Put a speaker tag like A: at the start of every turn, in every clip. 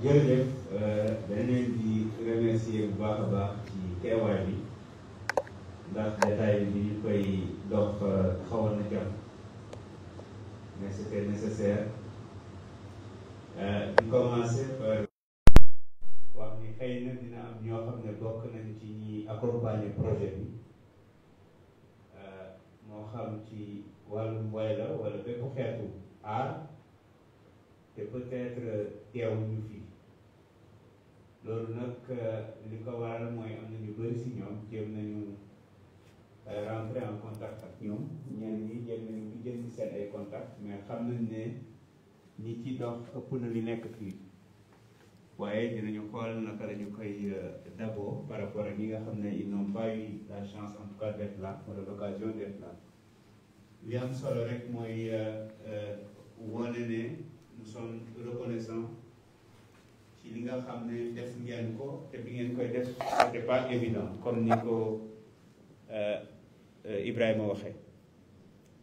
A: jërëjëf dañ leen di remercier bu baax a baax ci teewaay bi ndax détail bi ñu koy dox xawoon na jàmm mais c'était nécessaire di commencer par wax ni xëy na dina am ñoo xam ne bokk nañ ci ñi accompagner projet bi moo xam ci wàllum way la wala bépp xeetu aar te peut-être teewuñu fii loolu nag li ko waral mooy am na ñu bëri si ñoom jéem nañu rentrer en contact ak ñoom ñenn ñi jéem nañu di jël seen ay contact mais xam nañ ne ñi ci dox ëpp na li nekk fii waaye dinañu xool naka la ñu koy d'abord par rapport ak ñi nga xam ne ils n'ont pas eu la chance en tout cas d'être là wala l'occasion d'être là li am solo rek mooy wane ne nous sommes reconnaissants ci li nga xam ne def ngeen ko te bi ngeen koy def c'était pas évident comme ni ko Ibrahima waxee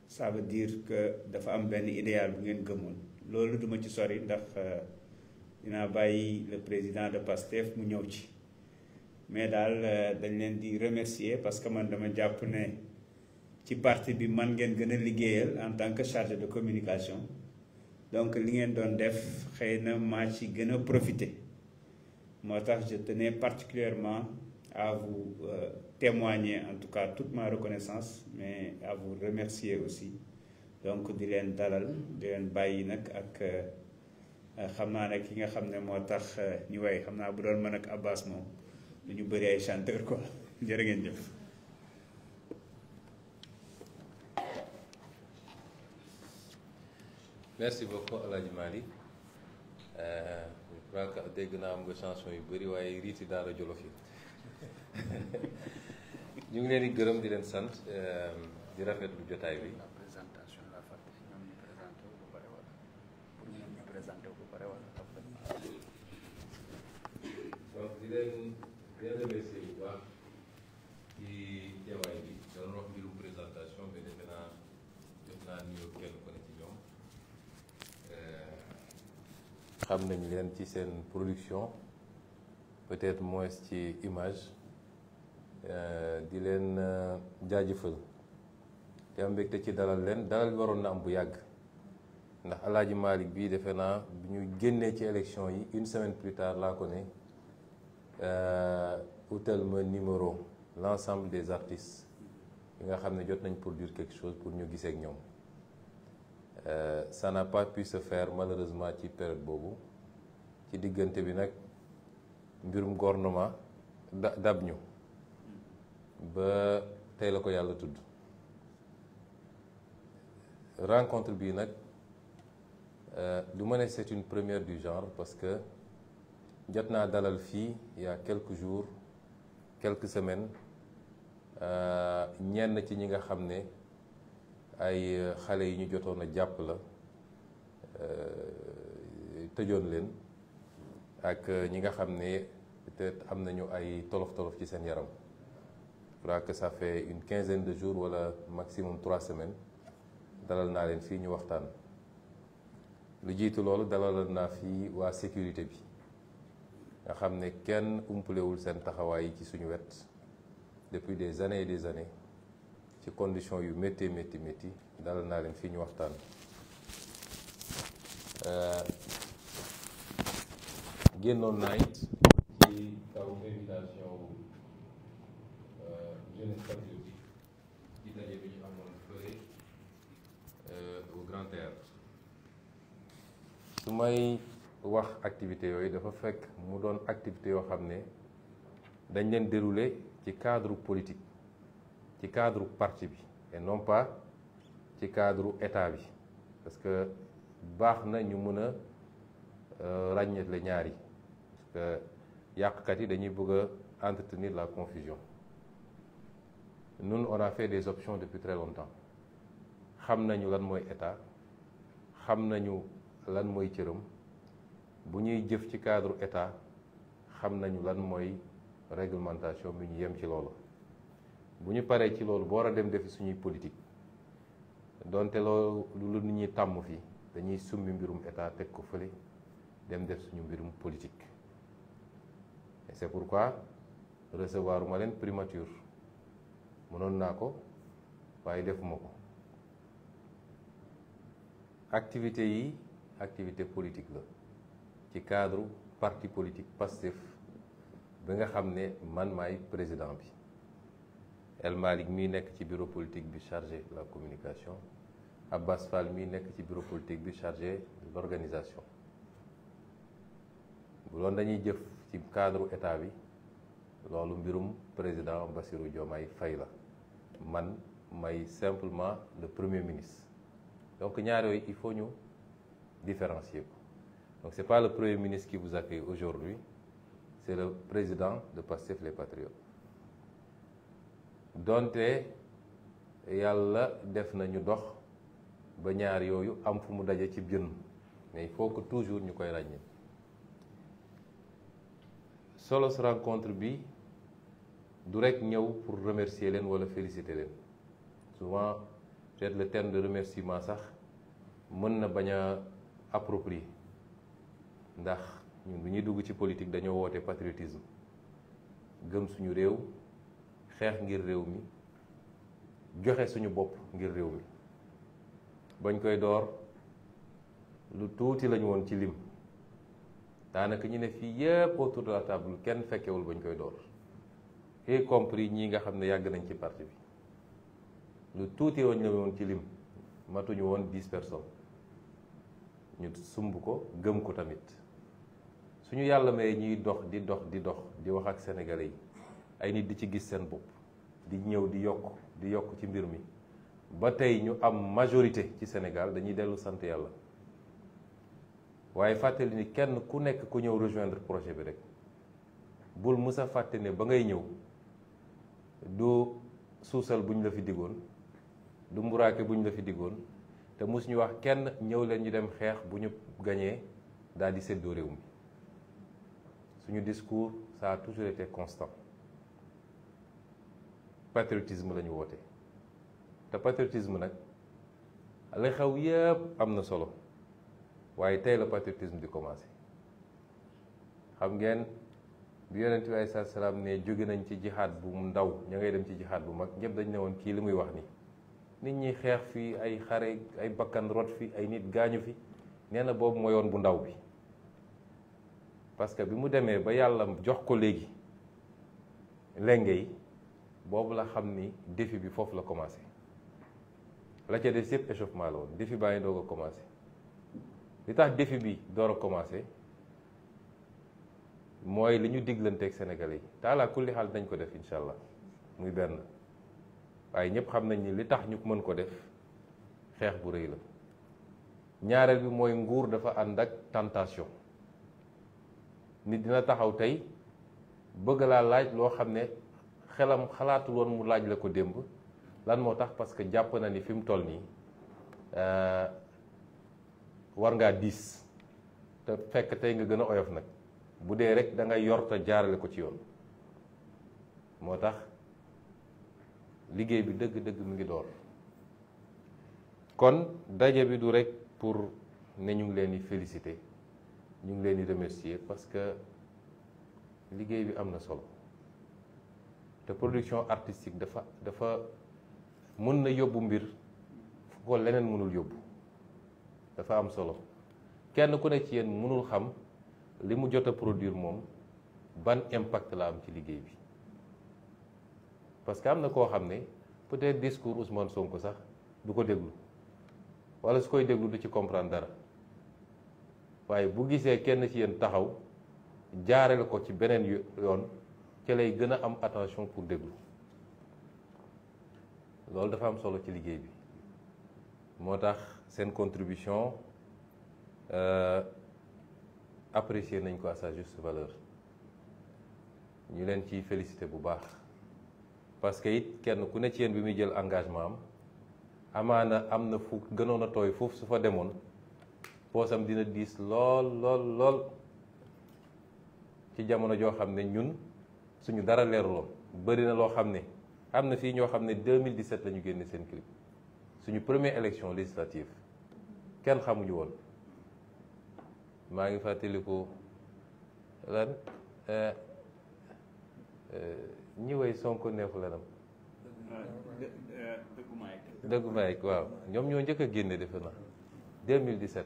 A: ça veut dire que dafa am benn idéal bu ngeen gëmoon loolu duma ci sori ndax dinaa bàyyi le président de PASTEF mu ñëw ci mais daal dañ leen di remercier parce que man dama jàpp ne ci parti bi man ngeen gën a liggéeyal en tant que chargé de communication donc li ngeen doon def xëy na maa ci gën a profité moo tax je tenais particulièrement à vous témoigner en tout cas toute ma reconnaissance mais à vous remercier aussi donc di leen dalal di leen bàyyi nag ak xam naa ne ki nga xam ne moo tax ñu way xam naa bu doon mën ak Abbas moom du ñu bëri ay chanteur quoi jërë ngeen jëf.
B: merci beaucoup El Hadj Malick je crois que dégg naa am nga chanson yu bëri waaye riiti daara Jolof yi ñu ngi leen di gërëm di leen sant di rafetlu jotaay bi.
C: la présentation la fàtte ñoom ñu présenté wu ba pare wala pour ñoom ñu présenté wu ba pare wala.
B: donc di leen remercier bu baax ci teewaay bi doon wax mbirum présentation mais defe naa def naa nuyoo kenn ko ne ci ñoom. xam nañ leen ci seen production peut-être moins ci image di leen jaajëfal te am mbégte ci dalal leen dalal waroon na am bu yàgg ndax Alaaji Malick bii defe naa bu ñu génnee ci élection yi une semaine plus tard laa ko ne utal ma numéro l'ensemble des artistes yi nga xam ne jot nañ produire quelque chose pour ñu gisee ak ñoom. Ça n'a pas pu se faire malheureusement ci période boobu ci diggante bi nag mbirum gouvernement dab ñu ba tey la ko yàlla tudd. Rencontre bii nag du ma ne c'est une première du genre parce que jot naa dalal fii il y a quelques jours quelques semaines ñenn ci ñi nga xam ne ay xale yi ñu jotoon a jàpp la tëjoon leen ak ñi nga xam ne peut-être am nañu ay tolof-tolof ci seen yaram. Je crois que ça fait une quinzaine de jours wala maximum 3 semaines dalal naa leen fii ñu waxtaan. lu jiitu loolu dalal naa fii waa sécurité bi nga xam ne kenn umpalewul seen taxawaay yi ci suñu wet depuis des années et des années ci conditions yu métti dalal naa leen fii ñu waxtaan. génnoon naa it ci kaw invitation jeunesse patriotique ci daje bi ñu amoon fële au Grand Théâtre. su may wax activité yooyu dafa fekk mu doon activité yoo xam ne dañ leen dérouler ci cadre politique ci cadre parti bi et non pas ci cadre état bi parce que baax na ñu mën a ràññetle ñaar yi parce que yàqkat yi dañuy bëgg a entretenir la confusion. Nous on a fait des options depuis très longtemps xam nañu lan mooy état xam nañu lan mooy cëram bu ñuy jëf ci cadre état xam nañu lan mooy réglementation bi ñu yem ci loolu bu ñu paree ci loolu boo war a dem defi suñuy politique donte loolu lu nit ñi tàmm fii dañuy summi mbirum état teg ko fële dem def suñu mbirum politique et c'est pourquoi recevoir ma leen primature mënoon naa ko waaye defuma ko. activité yi activité politique la ci cadre parti politique Pastef bi nga xam ne man maay président bi. El Malick mii nekk ci bureau politique bi chargé de la communication, Abbas Fall mii nekk ci bureau politique bi chargé de l'organisation. bu doon dañuy jëf ci cadre état bi loolu mbirum président Bassirou Diomaye Faye la man may simplement le premier ministre. Donc ñaar yooyu il faut ñu différencier ko. Donc c'est pas le premier ministre qui vous accueille aujourd'hui, c'est le président de Pastef les Patriotes. donte yàlla def na ñu dox ba ñaar yooyu am fu mu daje ci jën, mais il faut que toujours ñu koy ràññee. solo sa rencontre bi du rek ñëw pour remercier leen wala féliciter leen. Souvent peut-être le terme de remerciement sax mën na bañ a approprié ndax ñun bu ñuy dugg ci politique dañoo woote patriotisme, gëm suñu réew, xeex ngir réew mi, joxe suñu bopp ngir réew mi. bañ koy door lu tuuti lañu woon ci lim, daanaka ñu ne fii yépp autour de la table kenn fekkewul bañ koy door, y compris ñi nga xam ne yàgg nañ ci parti bi. lu tuuti woon la woon ci lim, matuñu woon 10 personnes. ñu sumb ko gëm ko tamit. suñu yàlla may ñuy dox di wax ak sénégalais yi, ay nit di ci gis seen bopp, di ñëw di yokk ci mbir mi ba tey ñu am majorité ci Sénégal, dañuy dellu sant yàlla. waaye fàttali ni kenn ku nekk ku ñëw rejoindre projet bi rek bul musa fàtte ne ba ngay ñëw du suusal buñ la fi diggoon, du mburaake buñ la fi diggoon, te musuñu wax kenn ñëw leen ñu dem xeex bu ñu gañee daal di séddoo réew mi. suñu discours ça a toujours été constant. patriotisme la ñu woote, te patriotisme nag la xew yépp am na solo, waaye tey la patriotisme di commencé. xam ngeen bi yonent bi alayhi salaam ne jóge nañ ci jihaad bu ndaw ña ngay dem ci jihaad bu mag, ñëpp dañ ne woon kii li muy wax ni nit ñi xeex fi ay xare ay bakkan rot fi ay nit gaañu fi nee na boobu mooy yoon bu ndaw bi parce que bi mu demee ba yàlla jox ko léegi lenge yi boobu la xam ni défi bi foofu la commencé la ca des yëpp échauffement la woon défi baa ngi doog a commencé li tax défi bi door a commencé mooy li ñu diglanteeg Sénégalais yi taalaa kulli xaal dañ ko def incha allah muy benn waaye ñëpp xam nañ ni li tax ñu mën ko def xeex bu rëy la ñaareel bi mooy nguur dafa ànd ak tentation nit dina taxaw tey bëgg laa laaj loo xam ne xelam xalaatul woon mu laaj la ko démb lan moo tax parce que jàpp na ni fi mu toll nii war ngaa diis te fekk tey nga gën a oyof nag bu dee rek da ngay yor te jaarale ko ci yoon moo tax liggéey bi dëgg-dëgg mu ngi door kon daje bi du rek pour ne ñu ngi leen di féliciter ñu ngi leen di remercier parce que liggéey bi am na solo te production artistique dafa mën na yóbbu mbir fu ko leneen mënul yóbbu dafa am solo kenn ku ne ci yéen mënul xam li mu jot a produire moom ban impact la am ci liggéey bi parce que am na koo xam ne peut-être discours Ousmane Sonko sax du ko déglu wala su koy déglu du ci comprendre dara waaye bu gisee kenn ci yéen taxaw jaarale ko ci beneen yoon ci lay gën a am attention pour déglu loolu dafa am solo ci liggéey bi moo tax seen contribution apprécier nañ ko à sa juste valeur ñu leen ciy féliciter bu baax parce que it kenn ku ne ci yéen bi muy jël engagement am amaana am na fu gënoon a tooy foofu su fa demoon poosam dina diis lool ci jamono joo xam ne ñun suñu dara leeruloon bëri na loo xam ne am na fii ñoo xam ne 2017 la ñu génne seen clip suñu première élection législative kenn xamuñu woon maa ngi fàttaliku lan ñi way Sonko neexu lanam dëggu Mike waaw ñoom ñoo njëkk a génne defe na 2017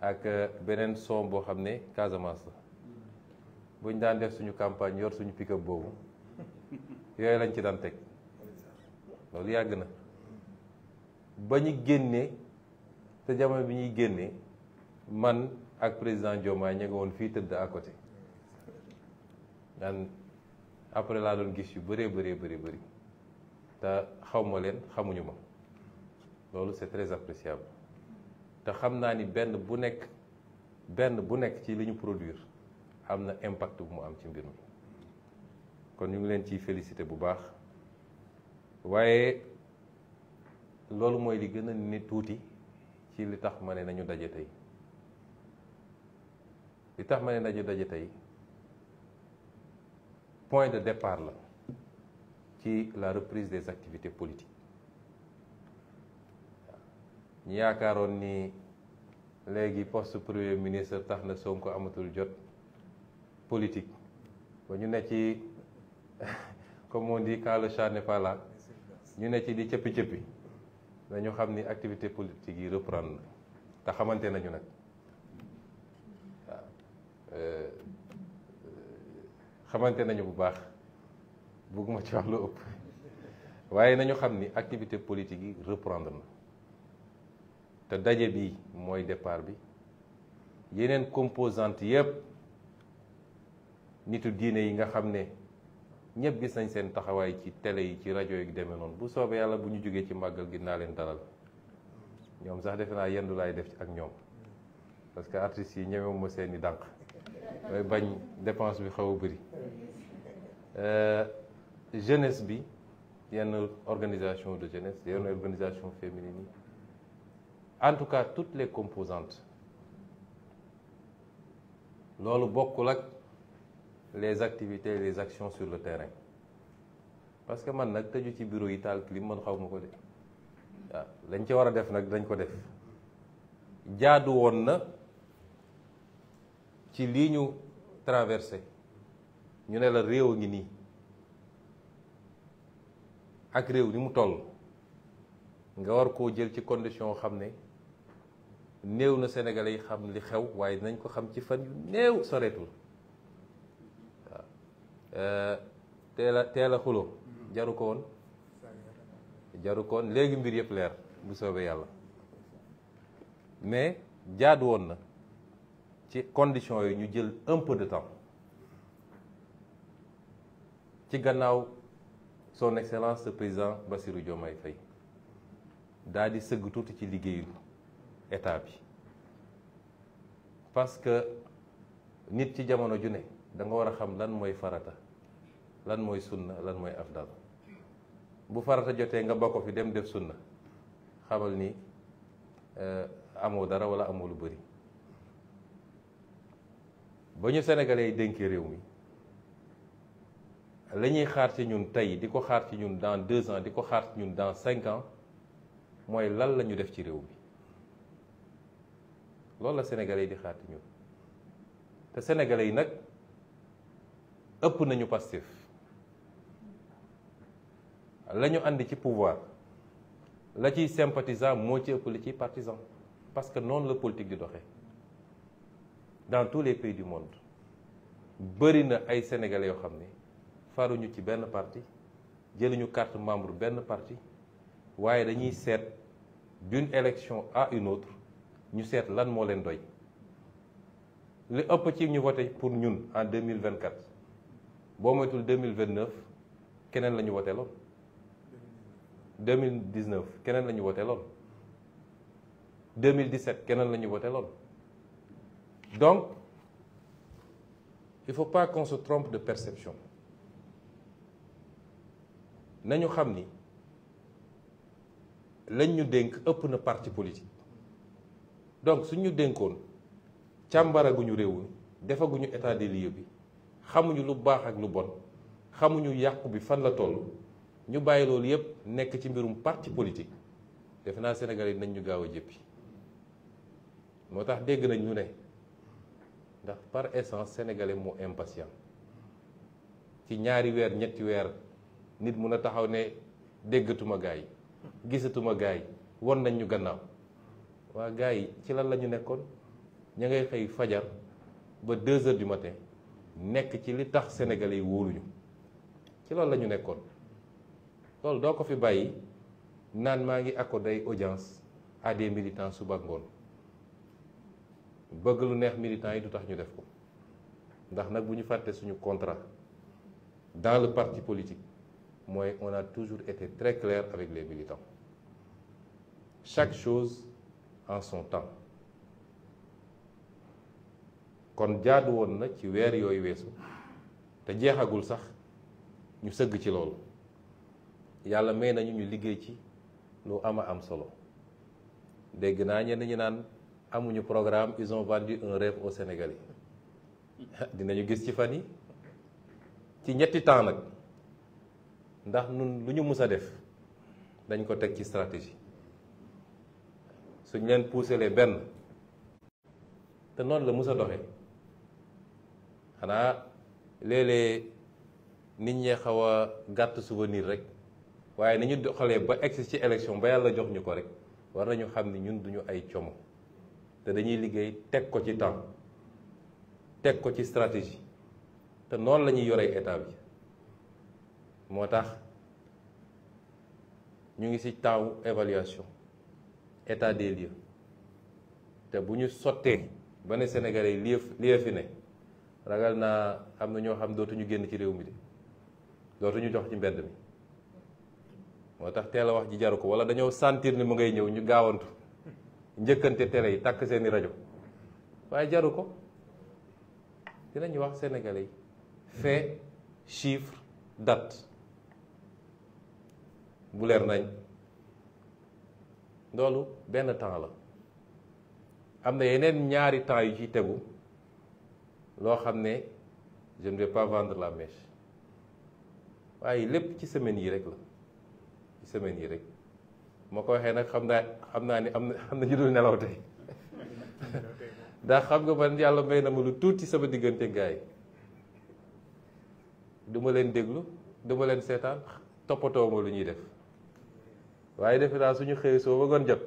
B: ak beneen son boo xam ne Casamance la buñ daan def suñu campagne yor suñu pick-up boobu yooyu lañ ci daan teg loolu yàgg na ba ñu génnee te jamono bi ñuy génnee man ak président Diomaye ñu nga woon fii tëdd à côté daan après laa doon gis yu bëree te xaw ma leen xamuñu ma loolu c'est très appréciable te xam naa ni benn bu nekk ci li ñu produire am na impact bu mu am ci mbir mi kon ñu ngi leen ciy féliciter bu baax waaye loolu mooy li gën a ne tuuti ci li tax ma ne nañu daje tey li tax ma ne nañu daje tey point de départ la ci la reprise des activités politiques ñu yaakaaroon ni léegi poste premier ministre tax na Sonko amatul jot politique ba ñu ne ci comme on dit quand le chat n'est pas là ñu ne ci di cëppi-cëppi dañu xam ni activité politique yi reprendre te xamante nañu nag waaw xamante nañu bu baax bëgguma ci wax lu ëpp waaye nañu xam ni activité politique yi reprendre na te daje bi mooy départ bi yeneen composante yépp nitu diine yi nga xam ne ñëpp gis nañ seen taxawaay ci télé yi ci rajo yi demee noonu bu soobee yàlla bu ñu jógee ci màggal gi naa leen dalal ñoom sax defe naa yendu laay def ak ñoom parce que artistes yi ñemewuma seeni dànq mooy bañ dépense bi xaw a bëri jeunesse bi yenn organisation de jeunesse yenn organisation féminine yi en tout cas toutes les composantes loolu bokkul ak les activités les actions sur le terrain parce que man nag tëju ci bureau yi taal clim man xaw ma ko de waaw lañ ci war a def nag dañ ko def jaadu woon na ci lii ñu traversé ñu ne la réew a ngi nii ak réew ni mu toll nga war koo jël ci condition xam ne néew na Sénégalais yi xam li xew waaye dinañ ko xam ci fan yu néew soreetul waaw teel a xulo jaru ko woon léegi mbir yëpp leer bu soobee yàlla mais jaadu woon na ci conditions yi ñu jël un peu de temps ci gannaaw son excellence le président Bassirou Diomaye Faye daal di sëgg tuuti ci liggéeyu état bi parce que nit ci jamono ju ne da nga war a xam lan mooy farata lan mooy sunna lan mooy afdal bu farata jotee nga bokk fi dem def sunna xamal ni amoo dara wala amoo lu bëri ba ñu sénégalais yi dénkee réew mi la ñuy xaar ci ñun tey di ko xaar ci ñun dans 2 ans di ko xaar ci ñun dans 5 ans mooy lan la ñu def ci réew mi loolu la sénégalais yi di xaar ci ñun te sénégalais yi nag ëpp nañu Pastef la ñu àndi ci pouvoir la ciy sympathisant moo ci ëpp li ciy partisan parce que noonu la politique di doxee dans tous les pays du monde bëri na ay sénégalais yoo xam ne faruñu ci benn parti jëluñu carte membre benn parti waaye dañuy seet d'une élection à une autre ñu seet lan moo leen doy li ëpp ci ñu voté pour ñun en 2024 boo moytul 2029 keneen la ñu voté loon 2019 keneen la ñu voté loon 2017 keneen la ñu voté loon donc il faut pas qu'on se trompe de perception nañu xam ni lañ ñu dénk ëpp na parti politique donc suñ ñu dénkoon càmbaraguñu réew mi defaguñu état des lieux bi xamuñu lu baax ak lu bon xamuñu yàqu bi fan la toll ñu bàyyi loolu yépp nekk ci mbirum parti politique defe naa Sénégalais yi nañ ñu gaaw a jëppi moo tax dégg nañ ñu ne ndax par essence sénégalais moo impatient ci ñaari weer ñetti weer nit mun a taxaw ne déggatuma gaa yi gisatuma gaa yi won nañ ñu gannaaw waa gaa yi ci lan la ñu nekkoon ña ngay xëy fajar ba 2 heures du matin nekk ci li tax sénégalais yi wóoluñu ci loolu la ñu nekkoon loolu doo ko fi bàyyi naan maa ngi accordé audience à des militants suba ngoon bëgg lu neex militants yi du tax ñu def ko ndax nag bu ñu fàtte suñu contrat dans le parti politique mooy on a toujours été très clair avec les militants chaque chose en son temps kon jaadu woon na ci weer yooyu weesu te jeexagul sax ñu sëgg ci loolu yàlla may nañu ñu liggéey ci lu ama am solo dégg naa ñenn ñi naan amuñu programme ils ont vendu un rêve aux Sénégalais dinañu gis ci fan yi ci ñetti temps nag ndax nun lu ñu mus a def dañ ko teg ci stratégie suñ leen puusalee benn te noonu la mus a doxee xanaa léeg-léeg nit ñee xaw a gàtt souvenir rek waaye ni ñu doxalee ba egsi ci élection ba yàlla jox ñu ko rek war nañu xam ni ñun duñu ay como te dañuy liggéey teg ko ci temps teg ko ci stratégie te noonu la ñuy yoree état bi moo tax ñu ngi ci temps évaluation état des lieux te bu ñu sottee ba ne Sénégalais yi lii fi ne ragal naa am na ñoo xam dootuñu génn ci réew mi de dootuñu jox ci mbedd mi moo tax teel a wax ji jaru ko wala dañoo sentir ni mu ngay ñëw ñu gaawantu njëkkante télé yi takk seeni rajo waaye jaru ko dinañu wax Sénégalais yi fait chiffre date bu leer nañ loolu benn temps la am na yeneen ñaari temps yu ciy tegu loo xam ne je ne vais pas vendre la mèche waaye lépp ci semaine yi rek la ci semaine yi rek moo ko waxee nag xam naa ni am na ñu dul nelaw tey ndax xam nga man yàlla may na ma lu tuuti sama diggante gaay yi du ma leen déglu du ma leen seetaan toppatoo ma lu ñuy def waaye defe naa suñu xëyee soo ba ngoon jot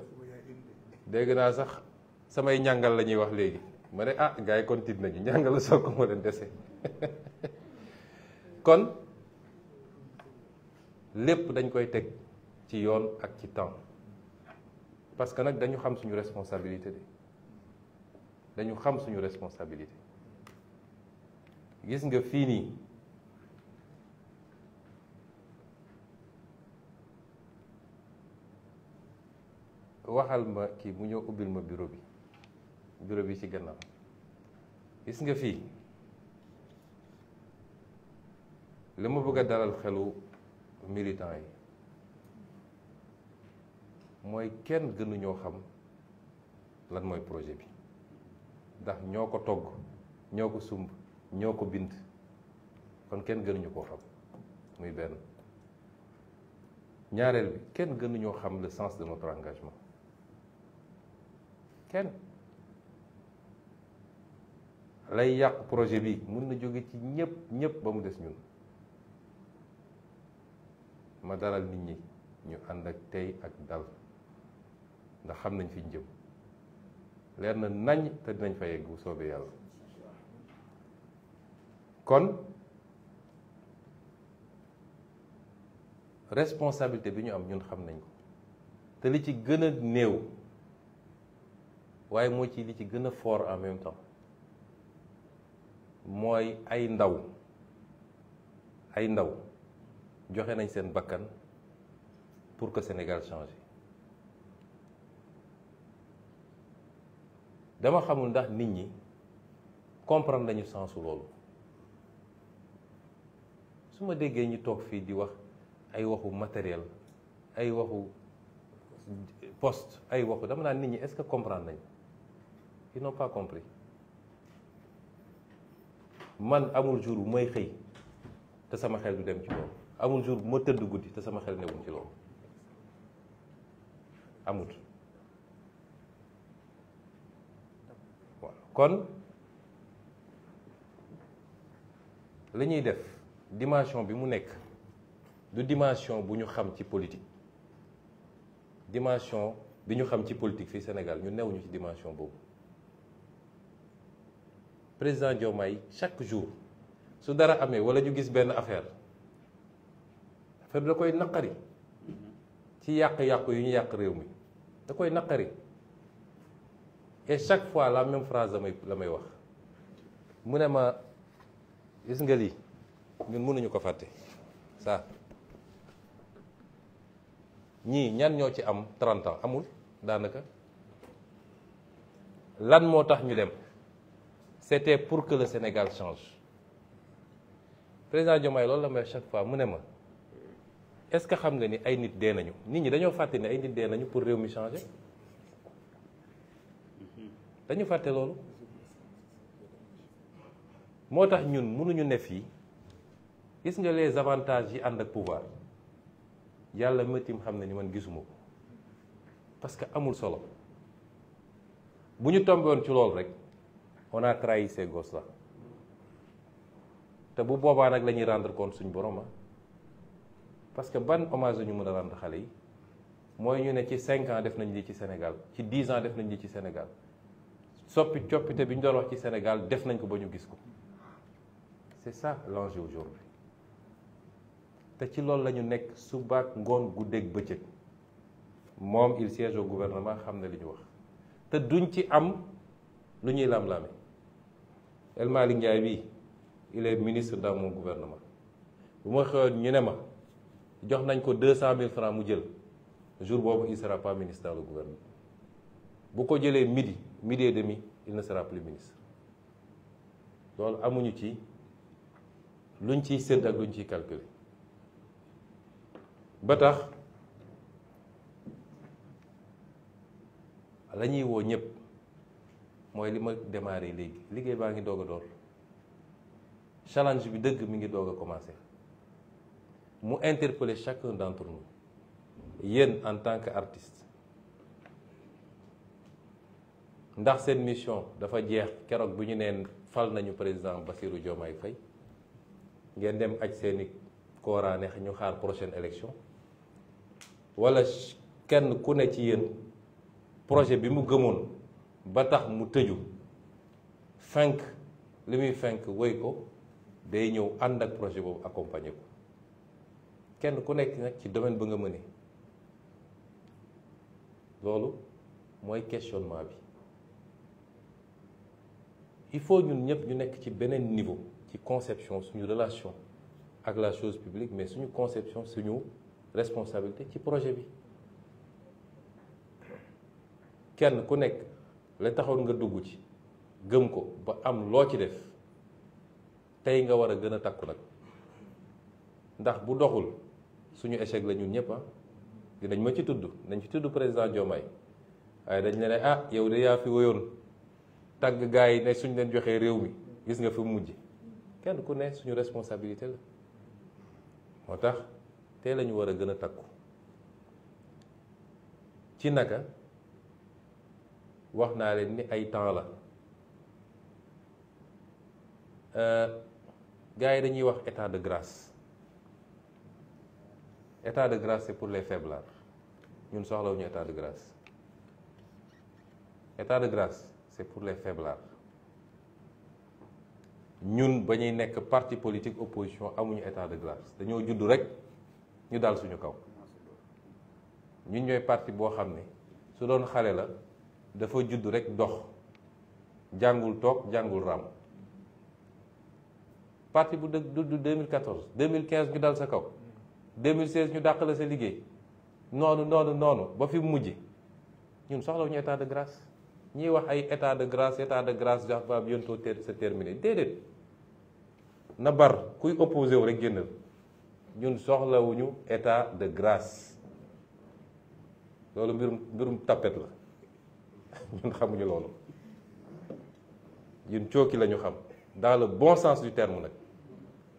B: dégg naa sax samay ñàngal la ñuy wax léegi ma ne ah gars yi kon tiit nañu ñàngal la soo ko moo leen dese kon lépp dañ koy teg ci yoon ak ci temps parce que nag dañu xam suñu responsabilité de dañu xam suñu responsabilité gis nga fii nii waxal ma kii mu ñëw ubbil ma bureau bi ci gannaaw gis nga fii li ma bëgg a dalal xelu militant yi mooy kenn gënuñoo xam lan mooy projet bi ndax ñoo ko togg ñoo ko sumb ñoo ko bind kon kenn gënuñu koo xam muy benn ñaareel bi kenn gënuñoo xam le sens de notre engagement kenn lay yàq projet bi mun na jóge ci ñëpp ba mu des ñun ma dalal nit ñi ñu ànd ak tey ak dal ndax xam nañ fi ñu jëm leer na nañ te dinañ fa yegg bu soobee yàlla kon responsabilité bi ñu am ñun xam nañ ko te li ci gën a néew waaye moo ci li ci gën a fort en même temps mooy ay ndaw joxe nañ seen bakkan pour que Sénégal change dama xamul ndax nit ñi comprendre nañu sensu loolu su ma déggee ñu toog fii di wax ay waxu matériel ay waxu poste ay waxu dama naan nit ñi est-ce que comprendre nañ ils n'ont pas compris man amul jour bu may xëy te sama xel du dem ci loolu amul jour bu ma tëdd guddi te sama xel newul ci loolu amut waaw kon li ñuy def dimension bi mu nekk du dimension bu ñu xam ci politique dimension bi ñu xam ci politique fii Sénégal ñu newuñu ci dimension boobu président Diomaye chaque jour su dara amee wala ñu gis benn affaire bi da koy naqari ci yàq-yàq yu ñu yàq réew mi da koy naqari et chaque fois la même phrase la may wax mu ne ma gis nga lii ñun mënuñu ko fàtte ça ñii ñan ñoo ci am 30 ans amul daanaka lan moo tax ñu dem c'était pour que le Sénégal change président Diomaye loolu la may chaque fois mu ne ma est-ce que xam nga ni ay nit dee nañu nit ñi dañoo fàtte ni ay nit dee nañu pour réew mi changer dañu fàtte loolu moo tax ñun mënuñu ne fii gis nga les avantages yi ànd ak pouvoir yàlla métim xam na ni man gisuma ko parce que amul solo bu ñu tombé woon ci loolu rek on a trahi ces gosses là te bu boobaa nag la ñuy rendre compte suñu borom parce que ban hommage la ñu mën a rendre xale yi mooy ñu ne ci 5 ans def nañ lii ci Sénégal ci 10 ans def nañ lii ci Sénégal coppite bi ñu doon wax ci Sénégal def nañ ko ba ñu gis ko c'est ça l'enjeu aujourd'hui te ci loolu la ñu nekk subaak ngoon guddeeg bëccëg moom il siège au gouvernement xam na li ñu wax te duñ ci am lu ñuy lam-lame El Malick Ndiaye bii il est ministre dans mon gouvernement bu ma xëyoon ñu ne ma jox nañ ko 200 000 francs mu jël jour boobu il sera pas ministre dans le gouvernement bu ko jëlee midi et demi il ne sera plus ministre loolu amuñu ci luñ ciy sédd ak luñ ciy calculer ba tax la ñuy woo ñëpp mooy li ma démarré léegi liggéey baa ngi doog a door challenge bi dëgg mi ngi doog a commencer mu interpeller chacun d'entre nous yéen en tant qu'artiste ndax seen mission dafa jeex keroog bu ñu neen fal nañu président Bassirou Diomaye Faye ngeen dem aj seeni kooraa neex ñu xaar prochaine élection wala kenn ku ne ci yéen projet bi mu gëmoon ba tax mu tëju fenk li muy fenk woy ko day ñëw ànd ak projet boobu accompagner ko kenn ku nekk nag ci domaine ba nga mëne loolu mooy questionnement bi il faut ñun ñëpp ñu nekk ci beneen niveau ci conception suñu relation ak la chose publique mais suñu conception suñu responsabilité ci projet bi kenn ku nekk la taxoon nga dugg ci gëm ko ba am loo ci def tey nga war a gën a takku nag ndax bu doxul suñu échec la ñun ñëpp dinañ ma ci tudd nañ ci tudd président Diomaye waaye dañ ne ah yow de yaa fi woyoon tàgg gars yi ne suñ leen joxee réew mi gis nga fi mujj kenn ku ne suñu responsabilité la moo tax tey la ñu war a gën a takku ci naka wax naa leen ni ay temps la gars yi dañuy wax état de grâce état de grâce c'est pour les faiblards ñun soxlawuñu état de grâce état de grâce c'est pour les faiblards ñun ba ñuy nekk parti politique opposition amuñu état de grâce dañoo judd rek ñu dal suñu kaw ñun ñooy parti boo xam ne su doon xale la dafa judd rek dox jàngul toog jàngul ràmm parti bu dëgg du 2014 2015 ñu dal sa kaw 2016 ñu dàq la sa liggéey noonu ba fi mujj ñun soxlawuñu état de grâce ñiy wax ay état de grâce va bientôt se terminer déedéet na bar kuy opposé wu rek génnal ñun soxlawuñu état de grâce loolu mbirum tapet la ñun xamuñu loolu ñun cooki la ñu xam dans le bon sens du terme nag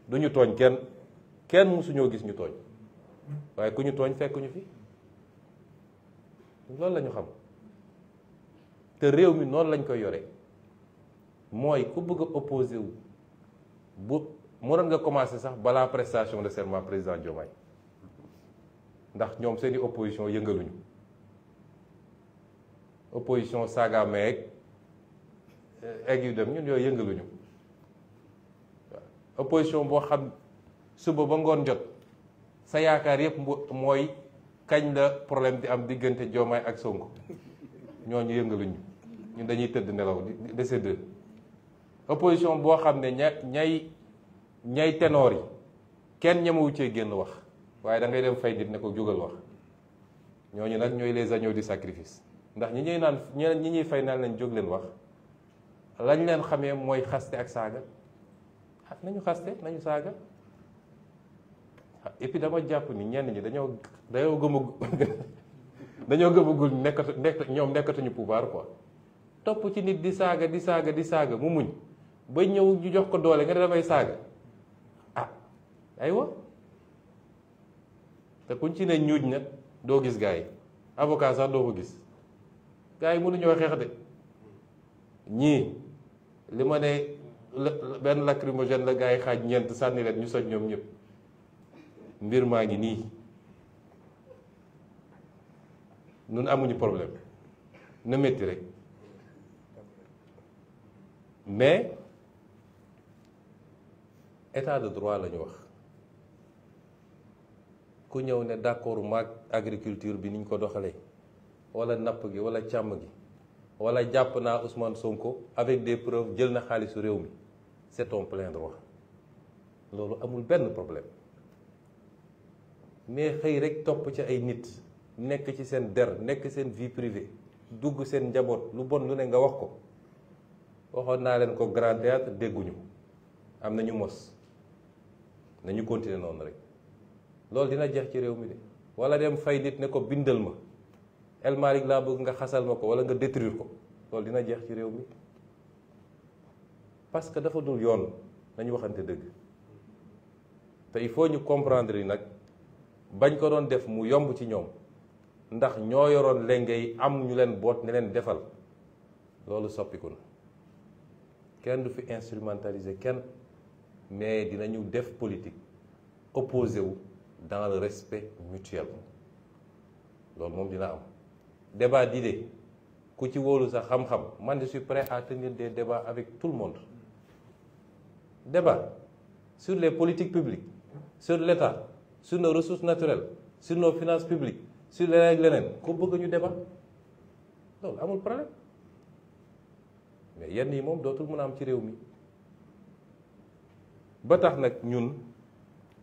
B: du ñu tooñ kenn mësuñoo gis ñu tooñ waaye ku ñu tooñ fekk ñu fi loolu la ñu xam te réew mi noonu lañ koy yore mooy ku bëgg a opposé wu bu mënoon nga commencé sax balaa prestation de serment président Diomaye ndax ñoom seeni opposition yëngaluñu opposition saaga meeg egg yu dem ñun yooyu yëngaluñu opposition boo xam suba ba ngoon jot sa yaakaar yëpp mooy kañ la problème di am diggante Diomaye ak Sonko ñooñu yëngaluñu ñun dañuy tëdd nelaw de ces deux opposition boo xam ne ñay ténor yi kenn ñemewu cee génn wax waaye da ngay dem fay nit ne ko jógal wax ñooñu nag ñooy les agneaux du sacrifice ndax ñi ñuy fay naan leen jóg leen wax lañ leen xamee mooy xaste ak saaga nañu xaste nañu saaga et puis dama jàpp ni ñenn ñi dañoo gëmagul ñoom nekkatuñu pouvoir quoi topp ci nit di saaga mu muñ ba ñëw ñu jox ko doole nga ne damay saaga aywa te kuñ ci ne ñuuj nag doo gis gars yi avocat sax doo ko gis gars yi mënuñoo xeex de ñii li ma ne benn lacrymogène la gars yi xaaj ñeent sànni leen ñu soj ñoom ñëpp mbir maa ngi nii nun amuñu problème na métti rek mais état de droit la ñu wax ku ñëw ne d'accord maag agriculture bi niñ ko doxalee wala napp gi wala càmm gi wala jàpp naa Ousmane Sonko avec des preuves jël na xaalisu réew mi c'est ton plein droit loolu amul benn problème mais xëy rek topp ci ay nit nekk ci seen der nekk seen vie privée dugg seen njaboot lu bon lu ne nga wax ko waxoon naa leen ko grand théâtre dégguñu am nañu mos nañu continuer noonu rek loolu dina jeex ci réew mi de wala dem fay nit ne ko bindal ma El Malick laa bëgg nga xasal ma ko wala nga détruire ko loolu dina jeex ci réew mi parce que dafa dul yoon nañu waxante dëgg te il faut ñu comprendre yi nag bañ ko doon def mu yomb ci ñoom ndax ñoo yoroon lenge yi am ñu leen boot ne leen defal loolu soppiku na kenn du fi instrumentaliser kenn mais dinañu def politique opposé wu dans le respect mutuel loolu moom dina am débat d'idées ku ci wóolu sa xam-xam man je suis prêt à tenir des débats avec tout le monde débat sur les politiques publiques sur l'État sur nos ressources naturelles sur nos finances publiques sur leneen ko bëgg ñu débat loolu amul problème mais yenn yi moom dootul mën a am ci réew mi ba tax nag ñun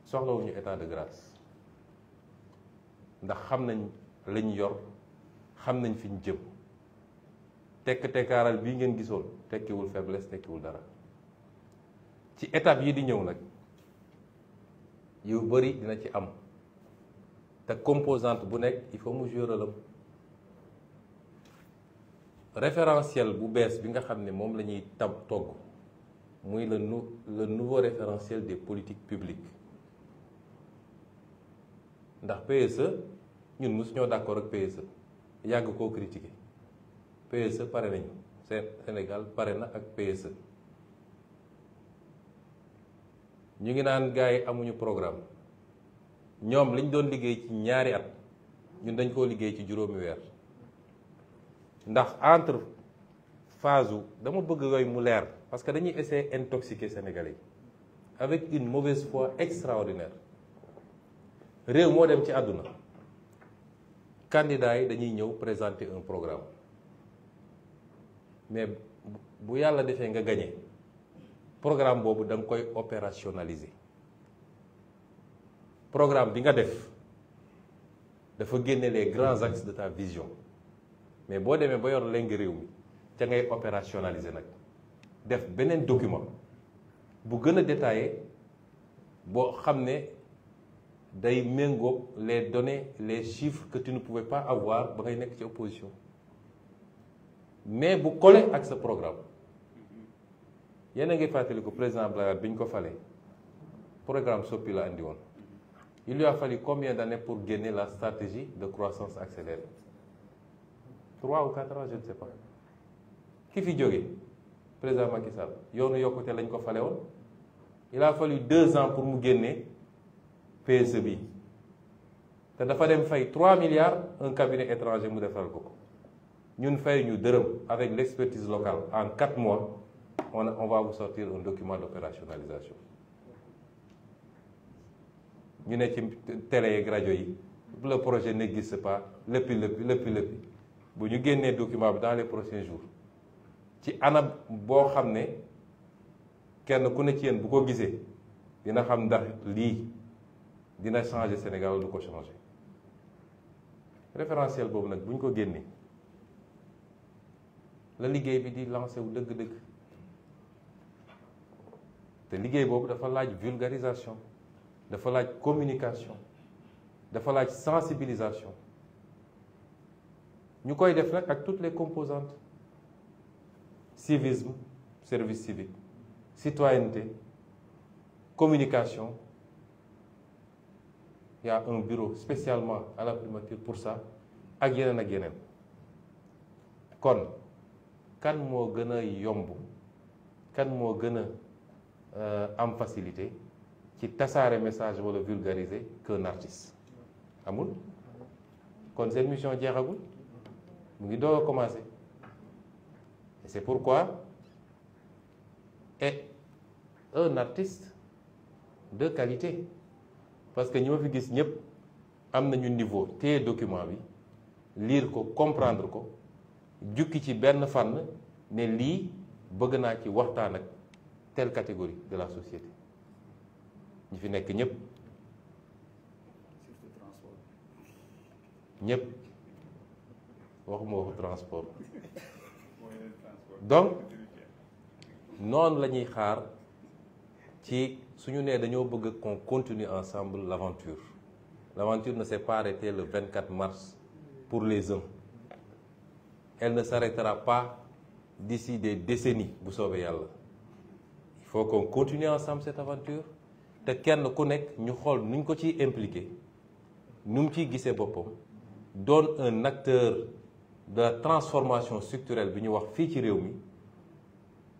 B: soxlawuñu état de grâce ndax xam nañ lañ yor xam nañ fi ñu jëm tekk-tekkaaral bii ngeen gisoon tekkiwul faiblesse tekkiwul dara ci étape yi di ñëw nag yu bëri dina ci am te composante bu nekk il faut mu jouer rôle am référentiel bu bees bi nga xam ne moom la ñuy togg muy le nouveau référentiel des politiques publiques ndax PSE ñun mosuñoo d'accord ak PSE yàgg koo critiquer PSE pare nañu Sénégal pare na ak PSE ñu ngi naan gars yi amuñu programme ñoom liñ doon liggéey ci ñaari at ñun dañ koo liggéey ci juróomi weer ndax entre phase dama bëgg yooyu mu leer parce que dañuy essayer intoxiquer Sénégalais yi avec une mauvaise foi extraordinaire réew moo dem ci àdduna candidats yi dañuy ñëw présenter un programme mais bu yàlla defee nga gagné programme boobu da nga koy opérationnaliser programme bi nga def dafa génne les grands axes de ta vision mais boo demee ba yor léegi réew mi ca ngay opérationnaliser nag def beneen document bu gën a détaillé boo xam ne day méngoog les données les chiffres que tu ne pouvais pas avoir ba ngay nekk ci opposition mais bu collé ak sa programme yéen a ngi fàttali ko président Abdoulaye Wade bi ñu ko falee programme soppi la andi woon il lui a fallu combien d'années pour génner la stratégie de croissance accélérée 3 ou 4 ans je ne sais pas ki fi jógee président Macky Sall yoonu yokkute lañ ko fale woon il a fallu 2 ans pour mu génne PSE bi te dafa dem fay 3 milliards un cabinet étranger mu defal ko ko ñun fay ñu dërëm avec l'expertise locale en 4 mois on va vous sortir un document d'opérationnalisation ñu ne ci télé yeeg rajo yi le projet n'existe pas léppi bu ñu génnee document bi dans les prochains jours ci anam boo xam ne kenn ku ne ci yéen bu ko gisee dina xam ndax lii dina changer Sénégal du ko changer référentiel boobu nag bu ñu ko génnee la liggéey bi di lancé wu dëgg-dëgg te liggéey boobu dafa laaj vulgarisation dafa laaj communication dafa laaj sensibilisation ñu koy def nag ak toutes les composantes civisme service civique citoyenneté communication il y a un bureau spécialement à la primature pour ça ak yeneen kon kan moo gën a yomb kan moo gën a am facilité ci tasaare message wala vulgariser qu'un artiste amul kon seen mission jeexagul mu ngi doog a commencer et c'est pourquoi est un artiste de qualité parce que ñi ma fi gis ñëpp am nañu niveau téye document bi lire ko comprendre ko jukki ci benn fànn ne lii bëgg naa ci waxtaan ak telle catégorie de la société ñi fi nekk ñëpp waxuma waxu transport donc noonu la ñuy xaar ci suñu nee dañoo bëgg qu'on continue ensemble l'aventure ne s'est pas arrêtée le 24 mars pour les uns elle ne s'arrêtera pas d'ici des décennies bu soobee yàlla il faut qu'on continue ensemble cette aventure te kenn ku nekk ñu xool nuñ ko ciy impliqué nu mu ciy gisee boppam doon un acteur de la transformation structurelle bi ñu wax fii ci réew mi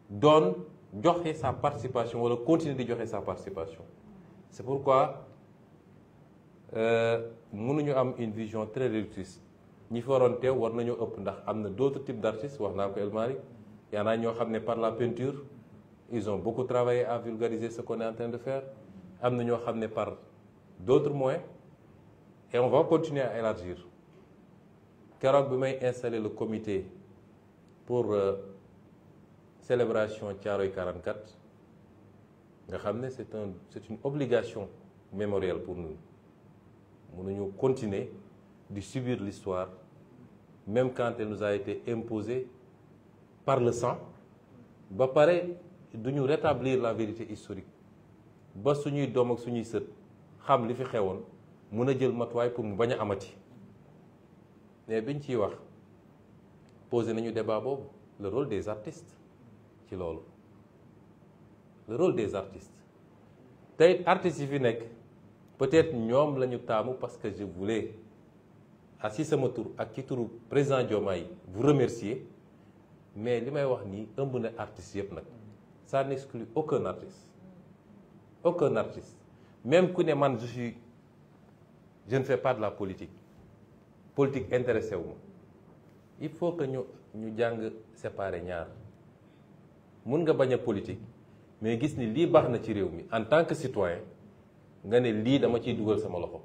B: doon joxe sa participation wala continuer di joxe sa participation c'est pourquoi mënuñu am une vision très réductrice ñi fi waroon teew war nañoo ëpp ndax am na d'autres types d'artistes wax naa ko El Malick y en a ñoo xam ne par la peinture ils ont beaucoup travaillé à vulgariser ce qu'on est en train de faire am na ñoo xam ne par d'autres moyens et on va continuer à élargir keroog bi may installer le comité pour célébration Thiaroye 44 nga xam ne c'est une obligation mémorielle pour nous mënuñu continuer de subir l'histoire même quand elle nous a été imposée par le sang ba pare duñu rétablir la vérité historique ba suñuy doom ak suñuy sët xam li fi xewoon mën a jël matuwaay pour mu bañ a amati mais biñ ciy wax posé nañu débat boobu le rôle des artistes ci loolu le rôle des artistes tey artistes yi fi nekk peut-être ñoom la ñu taamu parce que je voulais si sama tur ak ci turu président Diomaye vous remercier mais li may wax nii ëmb na artistes yëpp nag ça n'exclut aucun artiste même ku ne man je ne fais pas de la politique intéressé wu ma il faut que ñu jàng séparer ñaar mun nga bañ a politique mais gis ni lii baax na ci réew mi en tant que citoyen nga ne lii dama ciy dugal sama loxo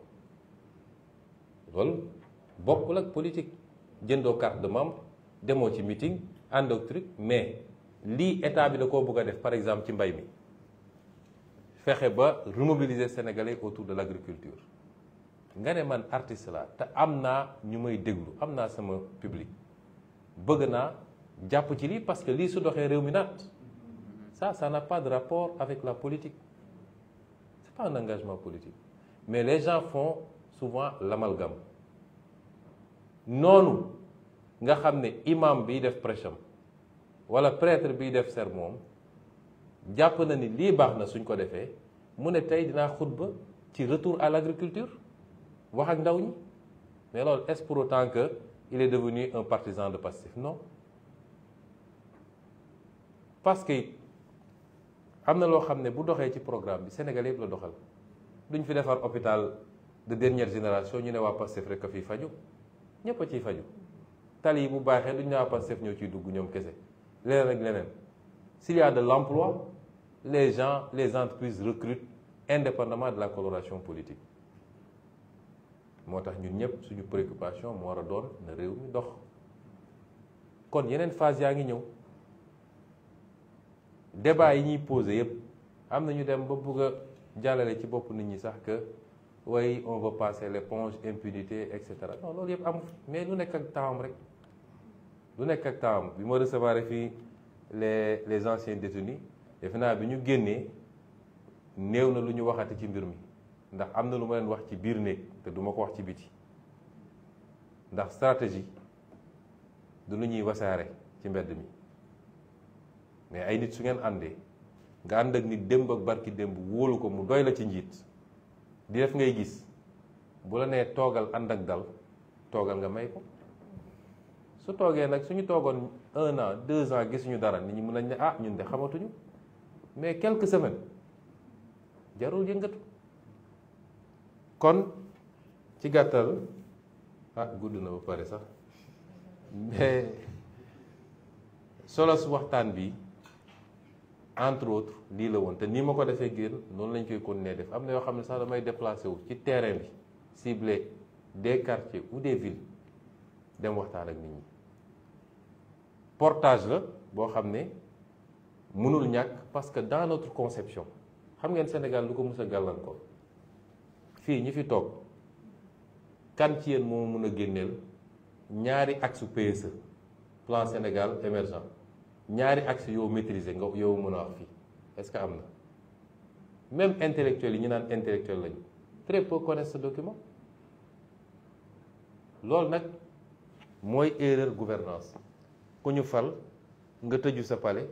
B: loolu bokkul ak politique jëndoo carte de membre demoo ci meeting ànd ak truc mais lii état bi da koo bëgg a def par exemple ci mbay mi fexe ba remobiliser Sénégalais autour de l'agriculture nga ne man artiste la te am naa ñu may déglu am naa sama public bëgg naa jàpp ci lii parce que lii su doxee réew mi naat ça n'a pas de rapport avec la politique c'est pas un engagement politique mais les gens font souvent l'amalgame noonu nga xam ne imam biy def prêche am wala prêtre biy def sermon jàpp na ni lii baax na suñ ko defee mu ne tey dinaa xutba ci retour à l'agriculture wax ak ndaw ñi mais loolu est-ce pour autant que il est devenu un partisan de Pastef non parce que am na loo xam ne bu doxee ci programme bi Sénégal yëpp la doxal duñ fi defar hôpital de dernière génération ñu ne waa Pastef rek a fiy faju ñëpp a ciy faju tali yi bu baaxee duñ ne waa Pastef ñoo ciy dugg ñoom kese leneen ak leneen s'il y a de l'emploi les gens les entreprises recrutent indépendamment de la coloration politique moo tax ñun ñëpp suñu préoccupation moo war a doon na réew mi dox kon yeneen phase yaa ngi ñëw débat yi ñuy posé yëpp am na ñu dem ba bëgg a jàllale ci bopp nit ñi sax que oui on veut passer l'éponge impunité et cetera non loolu yëpp am mais lu nekk ak temps rek lu nekk ak temps bi ma recevoir fii les anciens détenus defe naa bi ñu génnee néew na lu ñu waxati ci mbir mi ndax am na lu ma leen wax ci biir néeg te duma ko wax ci biti ndax stratégie du lu ñuy wasaare ci mbedd mi mais ay nit su ngeen àndee nga ànd ak nit démb ak barki démb wóolu ko mu doy la ci njiit di def ngay gis bu la nee toogal ànd ak dal toogal nga may ko su toogee nag suñu toogoon 1 an 2 ans gisuñu dara nit ñi mën nañ ne ah ñun de xamatuñu mais quelques semaines jarul yëngatu kon ci gàttal gudd na ba pare sax mais solos waxtaan bi entre autres lii la woon te nii ma ko defee génn noonu lañ koy continuer def am na yoo xam ne sax damay déplacé wu ci terrain bi ciblé des quartiers ou des villes dem waxtaan ak nit ñi portage la boo xam ne mënul ñàkk parce que dans notre conception xam ngeen Sénégal lu ko mës a gàllankoor fii ñi fi toog kan ci yéen moo mën a génneel ñaari axe PSE plan Sénégal émergent ñaari axe yow maîtriser nga yow mën a wax fii est-ce que am na même intellectuels yi ñu naan intellectuel lañu très peu connaissent ce document loolu nag mooy erreur gouvernance ku ñu fal nga tëju sa palais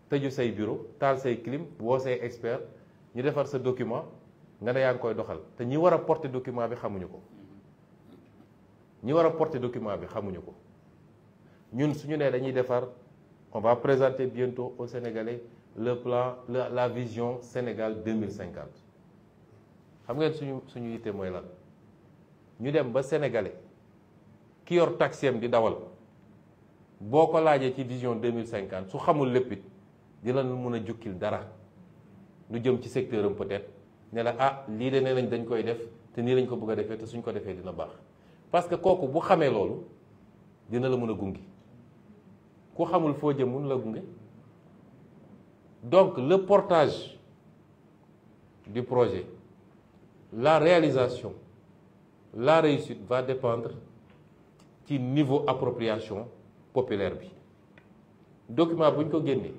B: tëju say bureau taal say clim woo say expert ñu defar sa document nga ne yaa ngi koy doxal te ñi war a porter document bi xamuñu ko ñi war a porter document bi xamuñu ko ñun suñu nee dañuy defar on va présenter bientôt aux Sénégalais le plan la vision Sénégal 2050 xam ngeen suñu yitte mooy lan ñu dem ba sénégalais ki yor taxiem di dawal boo ko laajee ci vision 2050 su xamul lépp it dina mun a jukkil dara lu jëm ci secteur am peut-être ne la ah lii de nee nañ dañ koy def te nii lañ ko bëgg a defee te suñ ko defee dina baax parce que kooku bu xamee loolu dina la mën a gunge ku xamul foo jëm mun la gunge. Donc le portage du projet, la réalisation, la réussite va dépendre du niveau appropriation populaire bi document bu ñu ko génnee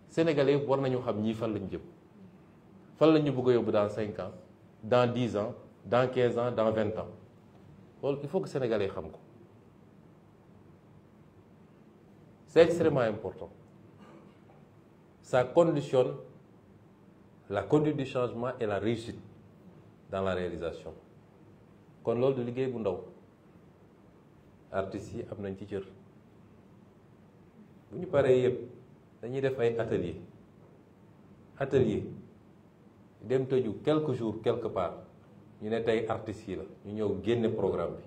B: sénégalais war nañu xam ñii fan lañ jëm fan la ñu bëgg a yóbbu dans 5 ans dans 10 ans dans 15 ans dans 20 ans loolu il faut que sénégalais xam ko c'est extrêmement important. Ça conditionne la conduite du changement et la réussite dans la réalisation kon loolu du liggéey bu ndaw artistes yi am nañ ci cër bu ñu paree yëpp dañuy def ay atelier dem tëju quelques jours quelque part ñu ne tey artistes yi la ñu ñëw génne programme bi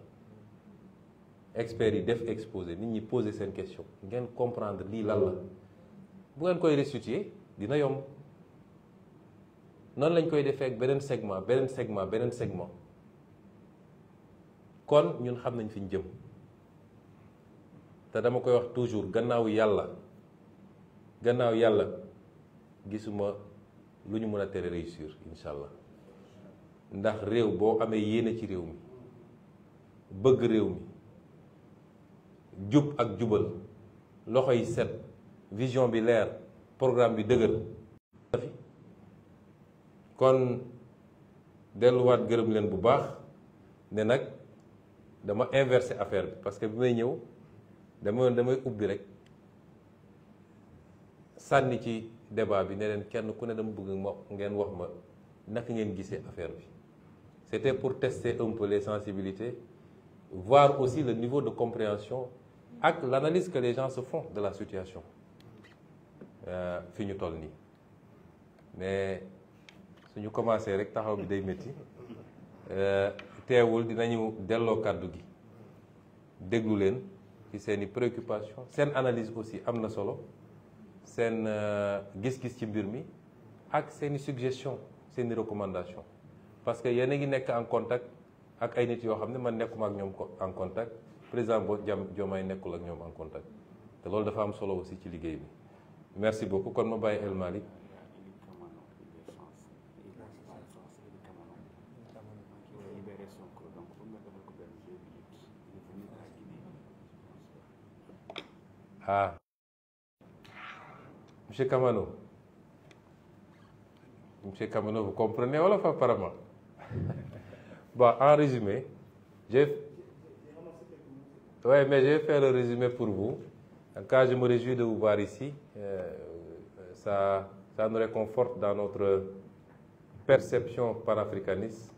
B: experts yi def exposé nit ñi poser seen question ngeen comprendre lii lan la bu ngeen koy restituer dina yomb noonu lañ koy defee ak beneen segment kon ñun xam nañ fi ñu jëm te dama koy wax toujours gannaaw yàlla gisuma lu ñu mën a tere réussir incha allah ndax réew boo amee yéene ci réew mi bëgg réew mi jub ak jubal loxo yi set vision bi leer programme bi dëgër kon delluwaat gërëm leen bu baax ne nag dama inversé affaire bi parce que bi may ñëw damay ubbi rek sànni ci débat bi ne leen kenn ku ne dama bëgg ngeen wax ma naka ngeen gisee affaire bi c'était pour tester un peu les sensibilités voir aussi le niveau de compréhension ak l'analyse que les gens se font de la situation fi ñu toll nii mais suñu commencé rek taxaw bi day métti teewul dinañu delloo kàddu gi déglu leen ci seeni préoccupation seen analyse aussi am na solo seen gis-gis ci mbir mi ak seeni suggestion seeni recommandation parce que yéen a ngi nekk en contact ak ay nit yoo xam ne man nekkuma ak ñoom en contact président Diomaye nekkul ak ñoom en contact te loolu dafa am solo aussi ci liggéey bi merci beaucoup kon ma bàyyi El Malick. Ah, Monsieur Kamano, vous comprenez Wolof apparemment. Bon, en résumé, mais je vais faire le résumé pour vous. Quand je me réjouis de vous voir ici, ça nous réconforte dans notre perception panafricaniste.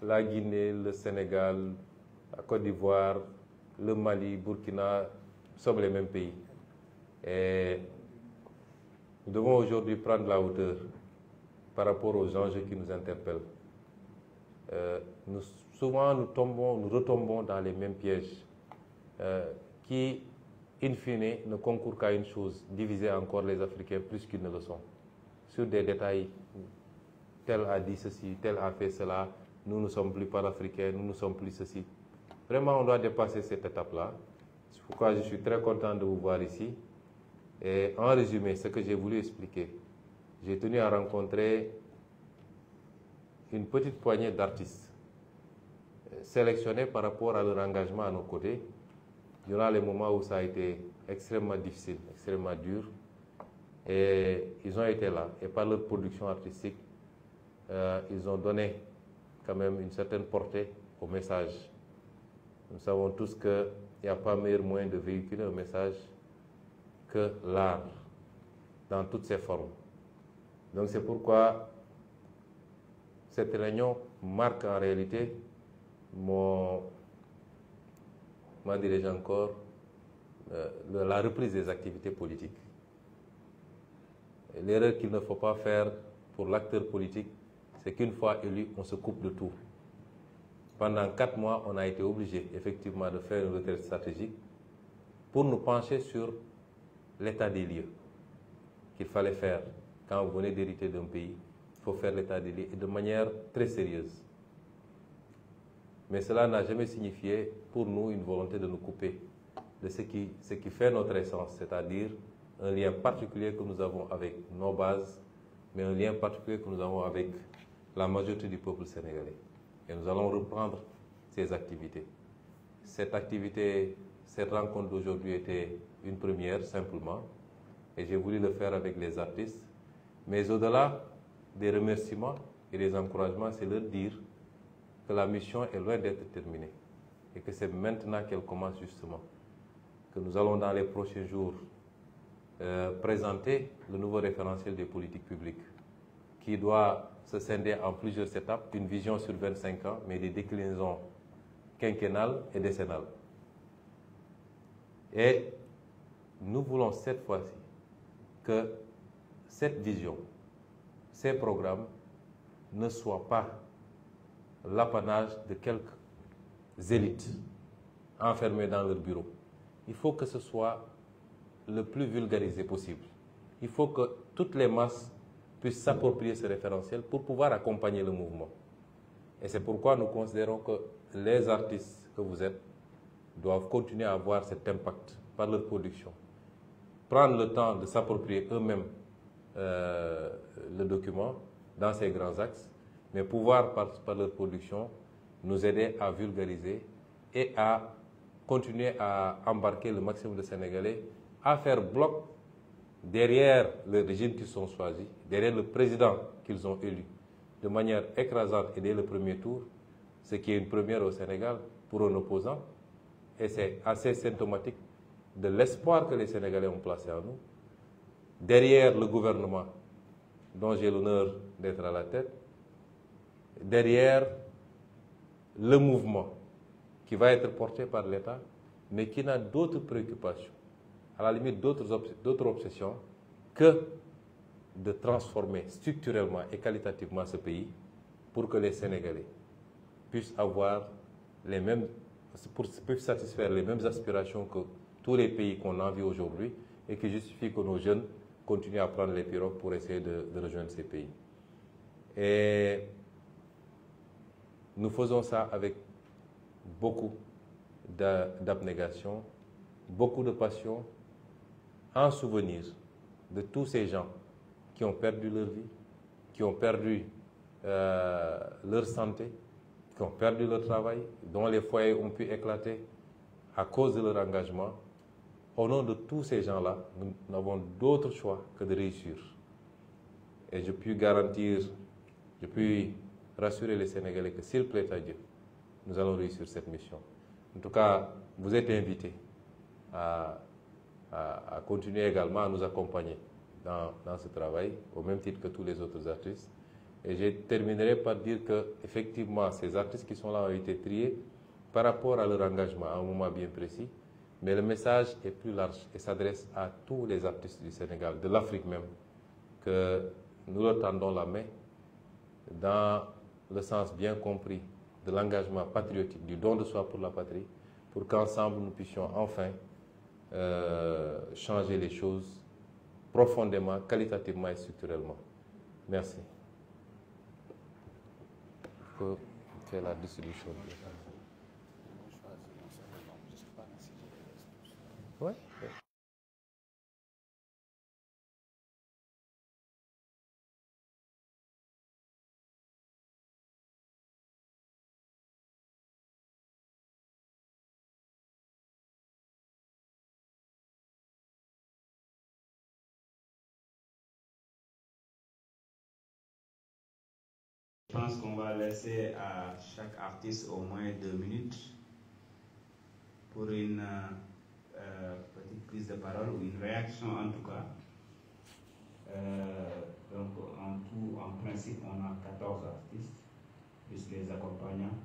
B: La Guinée, le Sénégal, la Côte d'Ivoire, le Mali, Burkina, sommes les mêmes pays. Et nous devons aujourd'hui prendre la hauteur par rapport aux enjeux qui nous interpellent. Souvent, nous retombons dans les mêmes pièges qui, in fine, ne concourent qu'à une chose, diviser encore les Africains plus qu'ils ne le sont. Sur des détails, tel a dit ceci, tel a fait cela, nous ne sommes plus panafricains, nous ne sommes plus ceci. Vraiment, on doit dépasser cette étape-là. C'est pourquoi je suis très content de vous voir ici. Et en résumé, ce que j'ai voulu expliquer, j'ai tenu à rencontrer une petite poignée d'artistes sélectionnés par rapport à leur engagement à nos côtés durant les moments où ça a été extrêmement difficile, extrêmement dur. Et ils ont été là. Et par leur production artistique, ils ont donné quand même une certaine portée au message. Nous savons tous qu'il n'y a pas meilleur moyen de véhiculer un message que l'art, dans toutes ses formes. Donc c'est pourquoi cette réunion marque en réalité dirais-je encore, la reprise des activités politiques. L'erreur qu'il ne faut pas faire pour l'acteur politique, c'est qu'une fois élu, on se coupe de tout. Pendant 4 mois, on a été obligé effectivement de faire une retraite stratégique pour nous pencher sur l'état des lieux qu'il fallait faire. Quand vous venez d'hériter d'un pays, il faut faire l'état des lieux et de manière très sérieuse. Mais cela n'a jamais signifié pour nous une volonté de nous couper de ce qui fait notre essence, c'est-à-dire un lien particulier que nous avons avec nos bases, mais un lien particulier que nous avons avec la majorité du peuple sénégalais. Et nous allons reprendre ces activités. Cette rencontre d'aujourd'hui était une première simplement, et j'ai voulu le faire avec les artistes. Mais au-delà des remerciements et des encouragements, c'est leur dire que la mission est loin d'être terminée et que c'est maintenant qu'elle commence justement. Que nous allons dans les prochains jours présenter le nouveau référentiel des politiques publiques qui doit se scinder en plusieurs étapes, une vision sur 25 ans, mais des déclinaisons quinquennales et décennales. Et nous voulons cette fois-ci que cette vision, ces programmes ne soient pas l'apanage de quelques élites enfermées dans leur bureau. Il faut que ce soit le plus vulgarisé possible. Il faut que toutes les masses puissent s'approprier ce référentiel pour pouvoir accompagner le mouvement. Et c'est pourquoi nous considérons que les artistes que vous êtes doivent continuer à avoir cet impact par leur production. Prendre le temps de s'approprier eux-mêmes le document dans ses grands axes, mais pouvoir, par leur production, nous aider à vulgariser et à continuer à embarquer le maximum de Sénégalais, à faire bloc derrière le régime qu'ils ont choisi, derrière le président qu'ils ont élu, de manière écrasante et dès le premier tour, ce qui est une première au Sénégal pour un opposant. Et c'est assez symptomatique de l'espoir que les Sénégalais ont placé en nous, derrière le gouvernement dont j'ai l'honneur d'être à la tête, derrière le mouvement qui va être porté par l'État, mais qui n'a d'autres préoccupations, à la limite d'autres obsessions, que de transformer structurellement et qualitativement ce pays pour que les Sénégalais puissent avoir puissent satisfaire les mêmes aspirations que tous les pays qu'on envie aujourd'hui et qui justifient que nos jeunes continuent à prendre les pirogues pour essayer de rejoindre ces pays. Et nous faisons ça avec beaucoup d'abnégation, beaucoup de passion, en souvenir de tous ces gens qui ont perdu leur vie, qui ont perdu leur santé, qui ont perdu leur travail, dont les foyers ont pu éclater à cause de leur engagement. Au nom de tous ces gens-là, nous n'avons d'autre choix que de réussir. Et je puis rassurer les Sénégalais que s'il plaît à Dieu, nous allons réussir cette mission. En tout cas, vous êtes invités à continuer également à nous accompagner dans ce travail, au même titre que tous les autres artistes. Et je terminerai par dire que, effectivement, ces artistes qui sont là ont été triés par rapport à leur engagement à un moment bien précis, mais le message est plus large et s'adresse à tous les artistes du Sénégal, de l'Afrique même, que nous leur tendons la main dans le sens bien compris de l'engagement patriotique, du don de soi pour la patrie, pour qu'ensemble nous puissions enfin changer les choses profondément, qualitativement et structurellement. Merci. Il faut faire la distribution. Ouais.
A: Je pense qu'on va laisser à chaque artiste au moins 2 minutes pour une petite prise de parole ou une réaction en tout cas. Donc en principe, on a 14 artistes, plus les accompagnants.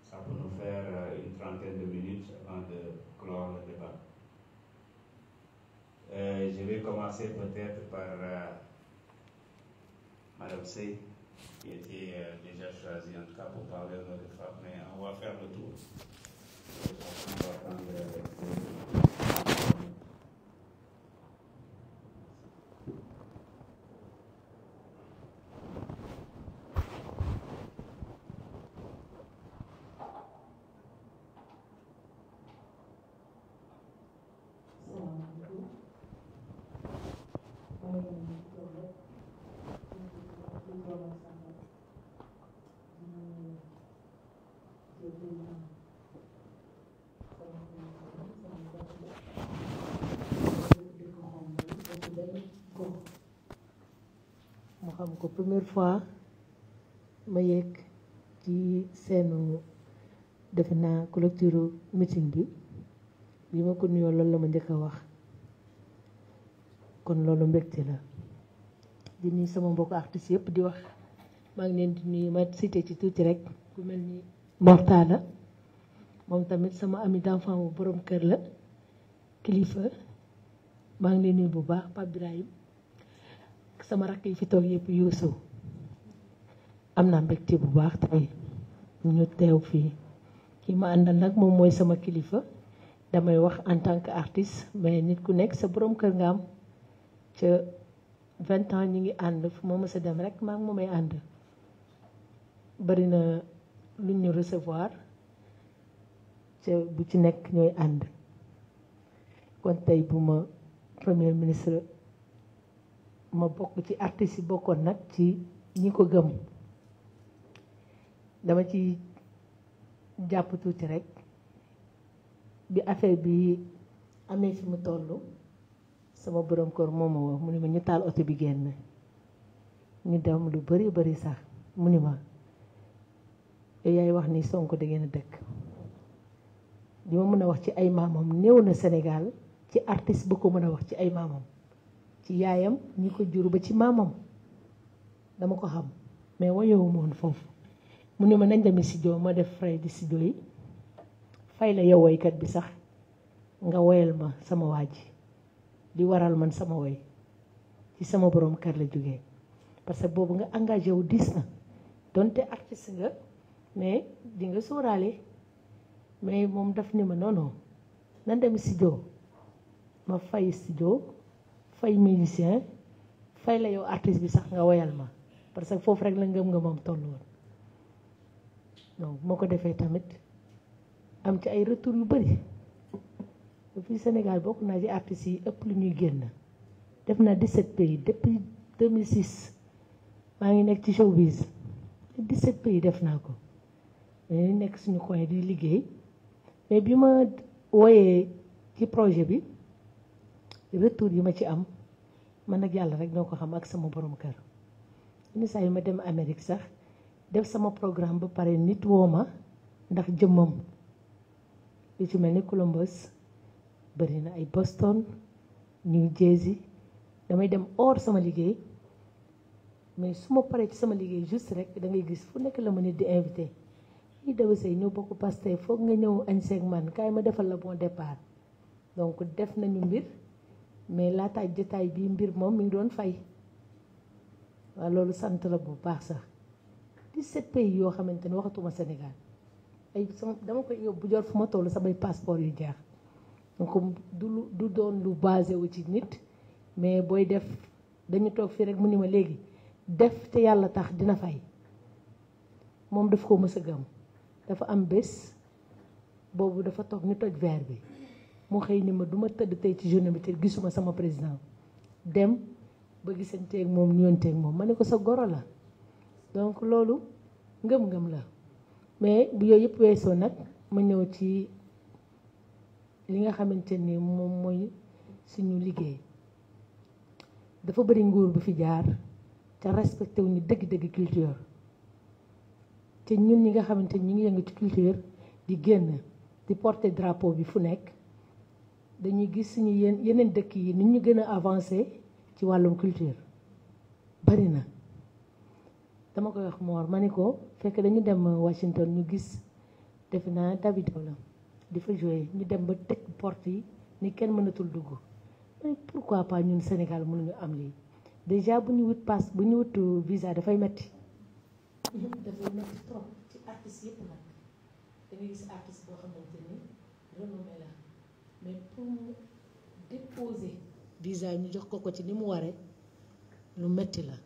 A: Ça peut nous faire une trentaine de minutes avant de clore le débat. Je vais commencer peut-être par Madame Sey. qui était déjà choisi en tout cas pour parler de femmes, mais on va faire le tour. On va prendre
D: mu xam ko première fois ma yegg ci seenu defe naa clôture meeting bi ma ko nuyoo loolu la ma njëkk a wax kon loolu mbégte la di nuyu sama mbokk artistes yëpp di wax maa ngi leen di nuyu ma cité ci tuuti rek ku mel ni Mortala moom tamit sama ami d'enfant bu borom kër la kilifa maa ngi leen nuyu bu baax Pape Birahim sama rakk yi fi toog yëpp Youssou am naa mbégte bu baax tey ñu teew fii ki ma àndal nag moom mooy sama kilifa damay wax en tant que artiste mais nit ku nekk sa borom kër nga am ca 20 ans ñu ngi ànd fu ma mës a dem rek maa ngi moomay ànd bari na lu ñu recevoir ca bu ci nekk ñooy ànd kon tey bu ma premier ministre ma bokk ci artistes yi bokkoon nag ci ñi ko gëm dama ci jàpp tuuti rek bi affaire bi amee fi mu toll sama borom kër moo ma woo mu ni ma ñu taal oto bi génn ñu dem lu bari sax mu ni ma yaay wax ni Sonko da ngeen a dëkk li ma mën a wax ci ay maamam néew na Sénégal ci artiste bu ko mën a wax ci ay maamam ci yaayam ñi ko jur ba ci maamam dama ko xam mais wayewu moon foofu mu ne ma nañ dem studio ma def frais di studio yi fay la yow woykat bi sax nga woyal ma sama waa ji di waral man sama woy ci sama borom kër la jógee parce que boobu nga engagé wu dis na donte artiste nga mais di nga sóoraale mais moom daf ni ma non nan dem studio ma fay studio fay musicien fay la yow artiste bi sax nga woyal ma parce que foofu rek la ngëm-ngëmam toll woon donc moo ko defee tamit am ci ay retour yu bëri fii Sénégal bokk naa ci artistes yi ëpp lu ñuy génn def naa 17 pays depuis 2006 maa ngi nekk ci showbiz 17 pays def naa ko mais nekk suñu coin di liggéey mais bi ma wooyee ci projet bi retour yi ma ci am man ak yàlla rek ñoo ko xam ak sama borom kër ni saa yi ma dem Amérique sax def sama programme ba pare nit woo ma ndax jëmmam lu ci mel ni Columbus bari na ay Boston New Jersey damay dem hors sama liggéey mais su ma paree ci sama liggéey juste rek da ngay gis fu nekk la ma nit di invité yi dawa say ñëw bokk Pastef foog nga ñëw añ seeg man kaay ma defal la bon départ donc def nañu mbir mais laataay jotaay bii mbir moom mi ngi doon fay waaw loolu sant la bu baax sax 17 pays yoo xamante ne waxatuma Sénégal ay sama dama koy yóbbu jor fu ma toll samay passeport yu jeex donc du doon lu basé wu ci nit mais booy def dañu toog fii rek mu ni ma léegi def te yàlla tax dina fay moom daf ko mës a gëm dafa am bés boobu dafa toog ñu toj verre bi mu xëy ni ma duma tëdd tey ci journée bi te gisuma sama président dem ba gisanteeg moom nuyonteeg moom ma ne ko sa goro la donc loolu ngëm-ngëm la mais bu yooyu yëpp weesoo nag ma ñëw ci li nga xamante ni moom mooy suñu liggéey dafa bëri nguur bu fi jaar te respecté wuñu dëgg-dëgg culture te ñun ñi nga xamante ni ñu ngi yëngu ci culture di génn di porter drapeau bi fu nekk dañuy gis suñu yeneen dëkk yi ni ñu gën a avancé ci wàllum culture bari na dama koy wax Mor ma ni ko fekk dañu dem Washington ñu gis defe naa Davido la di fa jouer ñu dem ba tëj porte yi ni kenn mënatul dugg mais pourquoi pas ñun Sénégal mënuñu am lii déjà bu ñu wut visa dafay metti dafay métti trop ci artistes yëpp nag da ngay gis artiste boo xamante ni renommé la mais pour mu déposer visa ñu jox ko ci ni mu waree lu métti la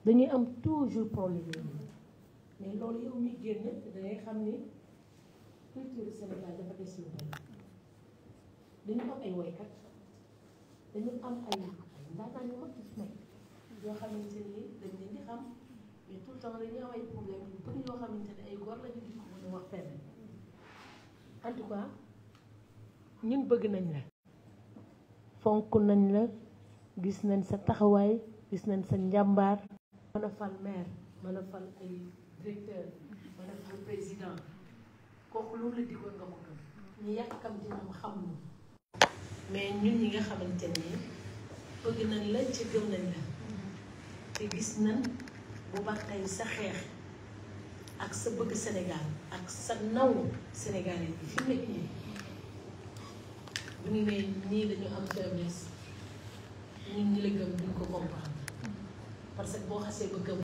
D: dañuy am toujours problème yooyu mais loolu yow mi génn da ngay xam ni culture Sénégal dafa des lu bari dañu am ay woykat dañu am ay ndaanaan yu mag ci nekk yoo xamante ni dañ leen di xam mais tout le temps dañuy am ay problème yu bëri yoo xamante ne ay góor la ñu di ko mën a wax fenn en tout cas ñun bëgg nañ la fonk nañ la gis nañ sa taxawaay gis nañ sa njàmbaar mën a fal maire mën a fal ay directeur mën a fal président kooku loolu la diggoon nga ko gëm ñu yàkkam dina xam nu mais ñun ñi nga xamante ni bëgg nañ la ci gëm nañ la te gis nañ bu baax tey sa xeex ak sa bëgg Sénégal ak sa naw sénégalais bi fi nekk nii bu ñu nee ñii dañu am faiblesse ñun ñi la gëm duñ ko comprendre parce que boo xasee ba gëm